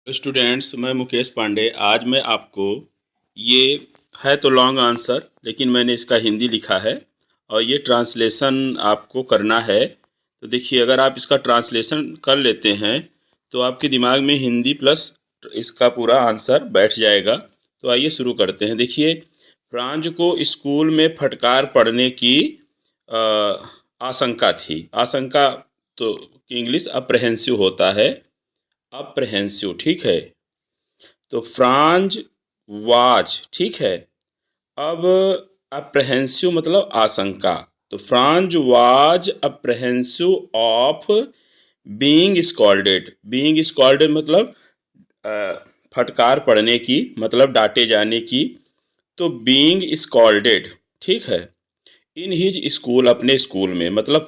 Students, मैं मुकेश पांडे। आज मैं आपको ये है तो लॉन्ग आंसर, लेकिन मैंने इसका हिंदी लिखा है और ये ट्रांसलेशन आपको करना है। तो देखिए, अगर आप इसका ट्रांसलेशन कर लेते हैं तो आपके दिमाग में हिंदी प्लस इसका पूरा आंसर बैठ जाएगा। तो आइए शुरू करते हैं। देखिए, फ्रांज को स्कूल में फटकार पड़ने की अ, आशंका थी। आशंका तो इंग्लिश अप्रहेंसिव होता है, अप्रहेंसिव, ठीक है। तो फ्रांज वाज, ठीक है। अब अप्रहेंसिव मतलब आशंका। तो Franz was अप्रहेंसिव of being scolded. Being scolded मतलब अ, फटकार पड़ने की, मतलब डांटे जाने की। तो बीइंग स्कॉल्डेड, ठीक है, इन हिज स्कूल, अपने स्कूल में। मतलब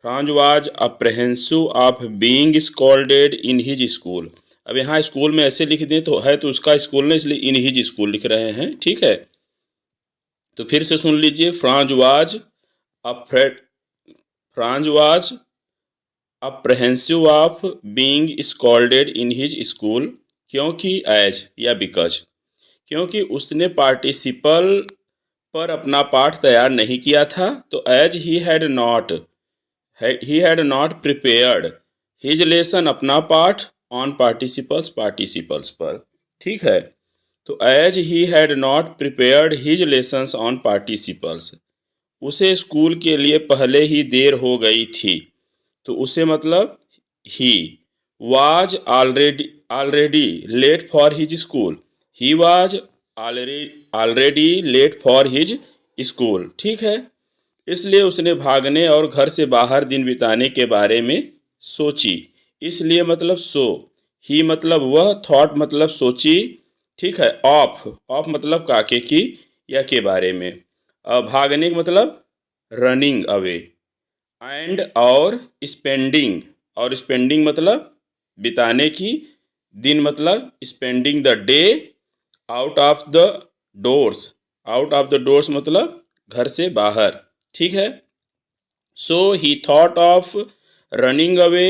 Franz was अप्रहेंसिव of being scolded in his school. अब यहाँ स्कूल में ऐसे लिख दें तो है तो उसका स्कूल नहीं, इसलिए इन हिज स्कूल लिख रहे हैं, ठीक है। तो फिर से सुन लीजिए। Afraid Franz was अप्रहेंसिव of being scolded in his school, क्योंकि एज या बिकॉज, क्योंकि उसने पार्टिसिपल पर अपना पाठ तैयार नहीं किया था। तो as he had not prepared his lesson, अपना पाठ, ऑन पार्टिसिपल्स, पार्टिसिपल्स पर, ठीक है। तो as he had not prepared his lessons on participles, उसे स्कूल के लिए पहले ही देर हो गई थी। तो उसे मतलब he was already late for his school. He was already late for his school, ठीक है। इसलिए उसने भागने और घर से बाहर दिन बिताने के बारे में सोची। इसलिए मतलब सो, ही मतलब वह, थॉट मतलब सोची, ठीक है। ऑफ मतलब काके की या के बारे में। भागने का मतलब रनिंग अवे। एंड और स्पेंडिंग मतलब बिताने की, दिन मतलब spending the day out of the doors. Out of the doors मतलब घर से बाहर, ठीक है। सो ही thought of running away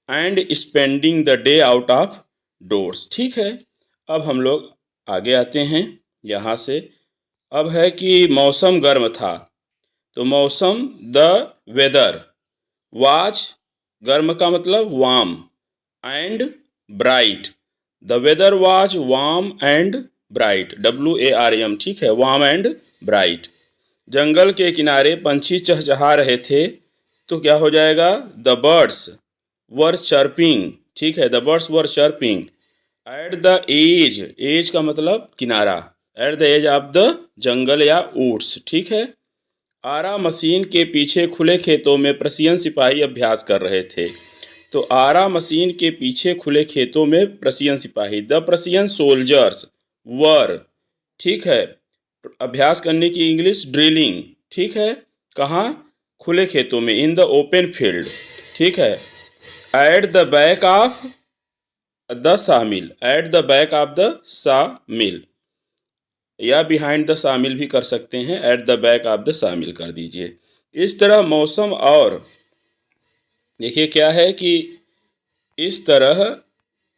and spending the day out of doors, ठीक है। अब हम लोग आगे आते हैं यहाँ से। अब है कि मौसम गर्म था। तो मौसम, द वेदर वाज, गर्म का मतलब warm, and bright. The weather was warm and bright, WARM, ठीक है, वार्म एंड ब्राइट। जंगल के किनारे पंछी चहचहा रहे थे। तो क्या हो जाएगा? द बर्ड्स वर चर्पिंग, ठीक है, the birds were chirping at the edge का मतलब किनारा, at the edge of the jungle या वुड्स, ठीक है। आरा मशीन के पीछे खुले खेतों में प्रशियन सिपाही अभ्यास कर रहे थे। तो आरा मशीन के पीछे खुले खेतों में प्रशियन सिपाही, द प्रशियन सोल्जर्स वर, ठीक है। अभ्यास करने की इंग्लिश ड्रिलिंग, ठीक है। कहाँ? खुले खेतों में, इन द ओपन फील्ड, ठीक है। At the back of the सामिल, at the back of the सामिल, या बिहाइंड द शामिल भी कर सकते हैं, at the back of the शामिल कर दीजिए। इस तरह मौसम और, देखिए क्या है कि इस तरह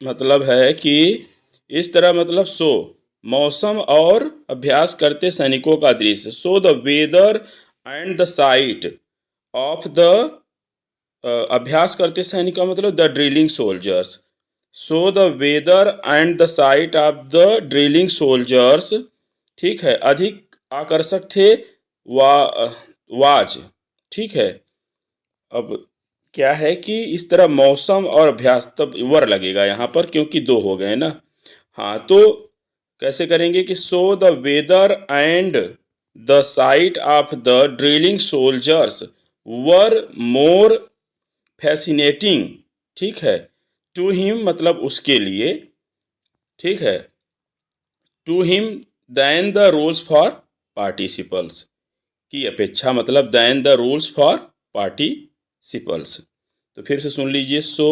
मतलब है कि इस तरह मतलब सो, मौसम और अभ्यास करते सैनिकों का दृश्य। So the weather and the sight of the, अभ्यास करते सैनिक का मतलब the drilling soldiers. So the weather and the sight of the drilling soldiers, ठीक है, अधिक आकर्षक थे। वा वाज, ठीक है। अब क्या है कि इस तरह मौसम और अभ्यास, तब वर लगेगा यहाँ पर क्योंकि दो हो गए ना। हाँ, तो कैसे करेंगे कि so the weather and the sight of the drilling soldiers were more fascinating, ठीक है, टू हिम मतलब उसके लिए, ठीक है, to him than the rules for participles, की अपेक्षा मतलब than the rules for participles. तो फिर से सुन लीजिए। So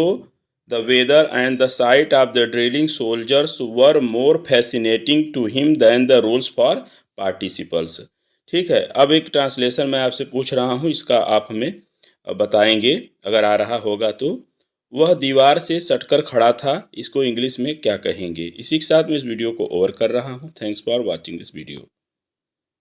the weather and the sight of the drilling soldiers were more fascinating to him than the rules for participles, ठीक है। अब एक ट्रांसलेशन मैं आपसे पूछ रहा हूँ, इसका आप हमें बताएंगे अगर आ रहा होगा तो। वह दीवार से सटकर खड़ा था, इसको इंग्लिश में क्या कहेंगे। इसी के साथ मैं इस वीडियो को ओवर कर रहा हूँ। Thanks for watching this video.